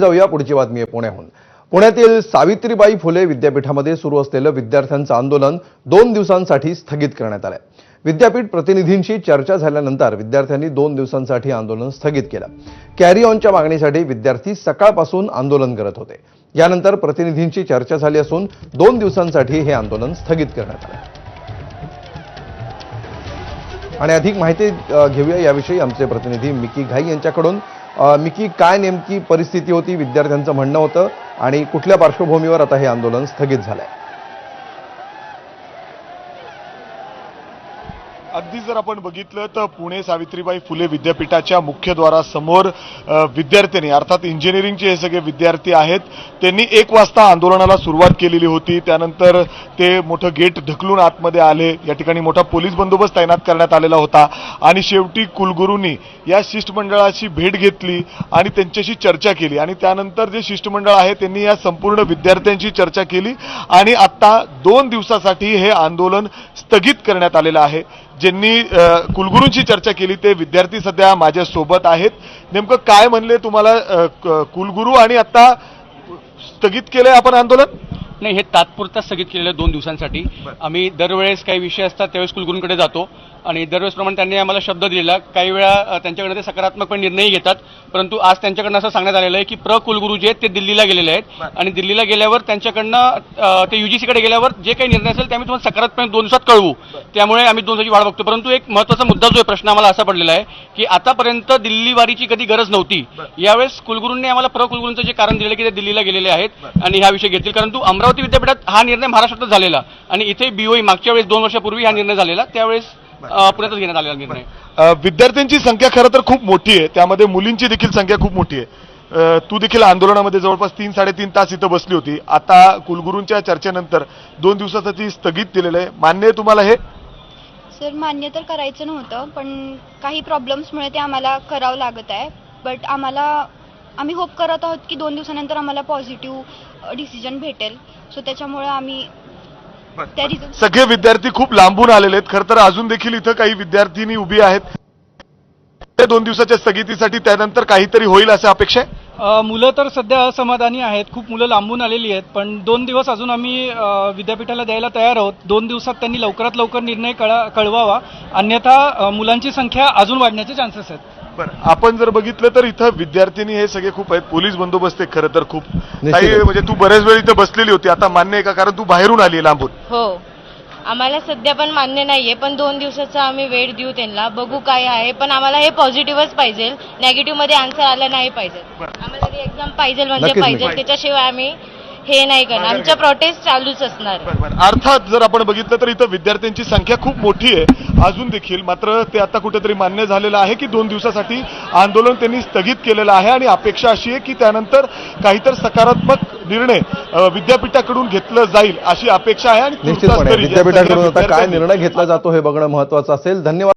जाऊया पुढची बातमी आहे पुण्याहून। पुण्यातील सावित्रीबाई फुले विद्यापीठामध्ये सुरू असलेलं विद्यार्थ्यांचं आंदोलन 2 दिवसांसाठी स्थगित करण्यात आलंय। विद्यापीठ प्रतिनिधींशी चर्चा झाल्यानंतर विद्यार्थ्यांनी 2 दिवसांसाठी आंदोलन स्थगित केलं। कॅरी ऑनच्या मागणीसाठी विद्यार्थी सकाळपासून आंदोलन करत होते। यानंतर प्रतिनिधींची चर्चा झाली असून 2 दिवसांसाठी हे आंदोलन स्थगित करण्यात आलं। आणि अधिक माहिती घेऊया याविषयी आमचे प्रतिनिधी मिकी घाई यांच्याकडून। मिकी, काय नेमकी परिस्थिती होती, विद्यार्थ्यांचं म्हणणं होतं आणि कुठल्या पार्श्वभूमीवर आता हे आंदोलन स्थगित झालंय? अगदी जर आपण बघितलं तर पुणे सावित्रीबाई फुले विद्यापीठाच्या मुख्यद्वारासमोर विद्यार्थ्यांनी अर्थात इंजिनिअरिंगचे हे सगळे विद्यार्थी आहेत, त्यांनी 1 वाजता आंदोलनाला सुरुवात केलेली होती। त्यानंतर ते मोठं गेट ढकलून आतमध्ये आले। या ठिकाणी मोठा पोलीस बंदोबस्त तैनात करण्यात आलेला होता आणि शेवटी कुलगुरूंनी या शिष्टमंडळाची भेट घेतली आणि त्यांच्याशी चर्चा केली आणि त्यानंतर जे शिष्टमंडळ आहे त्यांनी या संपूर्ण विद्यार्थ्यांची चर्चा केली आणि आता 2 दिवसासाठी हे आंदोलन स्थगित करण्यात आलेलं आहे। ज्यांनी कुलगुरूंची चर्चा केली ते विद्यार्थी सध्या माझ्या सोबत आहेत। नेमकं काय म्हणले तुम्हाला कुलगुरू आणि आता स्थगित केलंय आपण आंदोलन? नाही, हे तात्पुरता स्थगित केलेलं 2 दिवसांसाठी। आम्ही दरवेळेस काही विषय असतात त्यावेळेस कुलगुरूंकडे जातो आणि दरवेळेसप्रमाणे त्यांनी आम्हाला शब्द दिलेला। काही वेळा त्यांच्याकडे ते सकारात्मकपणे निर्णय घेतात, परंतु आज त्यांच्याकडनं असं सांगण्यात आलेलं आहे की कुलगुरू जे आहेत ते दिल्लीला गेलेले आहेत आणि दिल्लीला गेल्यावर त्यांच्याकडनं ते UGCकडे गेल्यावर जे काही निर्णय असेल ते आम्ही तुम्हाला सकारात्मक 2 दिवसात कळवू। त्यामुळे आम्ही 2 दिवसाची वाट बघतो। परंतु एक महत्त्वाचा मुद्दा जो आहे, प्रश्न आम्हाला असा पडलेला आहे की आतापर्यंत दिल्ली वारीची कधी गरज नव्हती। यावेळेस कुलगुरूंनी आम्हाला कुलगुरूंचं जे कारण दिलं की ते दिल्लीला गेलेले आहेत आणि हा विषय घेतील, परंतु अमरावती विद्यापीठात हा निर्णय महाराष्ट्रात झालेला आणि इथे BOE मागच्या वेळेस 2 वर्षापूर्वी हा निर्णय झालेला, त्यावेळेस पुण्यातच घेण्यात आलेला निर्णय। विद्यार्थ्यांची संख्या खरं तर खूप मोठी आहे, त्यामध्ये मुलींची देखील संख्या खूप मोठी आहे। तू देखील आंदोलनामध्ये जवळपास 3-3.5 तास इथं बसली होती। आता कुलगुरूंच्या चर्चेनंतर 2 दिवसासाठी स्थगित दिलेलं आहे, मान्य आहे तुम्हाला हे? सर, मान्य तर करायचं नव्हतं, पण काही प्रॉब्लेम्समुळे ते आम्हाला करावं लागत आहे। बट आम्ही होप करत आहोत की 2 दिवसानंतर आम्हाला पॉझिटिव्ह डिसिजन भेटेल। सो त्याच्यामुळे आम्ही सगळे विद्यार्थी खूप लांबून आलेले आहेत। खरं तर अजून देखील इथं काही विद्यार्थिनी उभी आहेत। 2 दिवसाच्या स्थगितीसाठी त्यानंतर काहीतरी होईल असं अपेक्षा आहे? मुलं तर सध्या असमाधानी आहेत, खूप मुलं लांबून आलेली आहेत, पण 2 दिवस अजून आम्ही विद्यापीठाला द्यायला तयार आहोत। 2 दिवसात त्यांनी लवकरात लवकर निर्णय कळवावा, अन्यथा मुलांची संख्या अजून वाढण्याचे चान्सेस आहेत। बरं, आपण जर बघितलं तर इथं विद्यार्थिनी हे सगळे खूप आहेत, पोलीस बंदोबस्त आहे खरं तर खूप काही, म्हणजे तू बऱ्याच वेळ इथं बसलेली होती, आता मान्य आहे का? कारण तू बाहेरून आली लांबून। हो, आम्हाला सध्या पण मान्य नाहीये, पण 2 दिवसाचा आम्ही वेळ देऊ त्यांना, बघू काय आहे। पण आम्हाला हे पॉझिटिव्हच पाहिजे, नेगेटिव्ह मध्ये आन्सर आला नाही पाहिजे। आम्हाला ती एक्झाम पाहिजे म्हणजे पाहिजे, त्याच्याशिवाय आम्ही हे नाही करणार। आमचा प्रोटेस्ट चालूच असणार। अर्थात जर आपण बघितलं तर इथं विद्यार्थ्यांची संख्या खूप मोठी आहे अजून देखील, मात्र ते आता कुठेतरी मान्य झालेलं आहे की 2 दिवसासाठी आंदोलन त्यांनी स्थगित केलेलं आहे आणि अपेक्षा अशी आहे की त्यानंतर काहीतरी सकारात्मक निर्णय विद्यापीठाकडून घेतलं जाईल अशी अपेक्षा आहे। आणि निश्चितपणे विद्यापीठाकडून आता काय निर्णय घेतला जातो हे बघणं महत्त्वाचं असेल। धन्यवाद।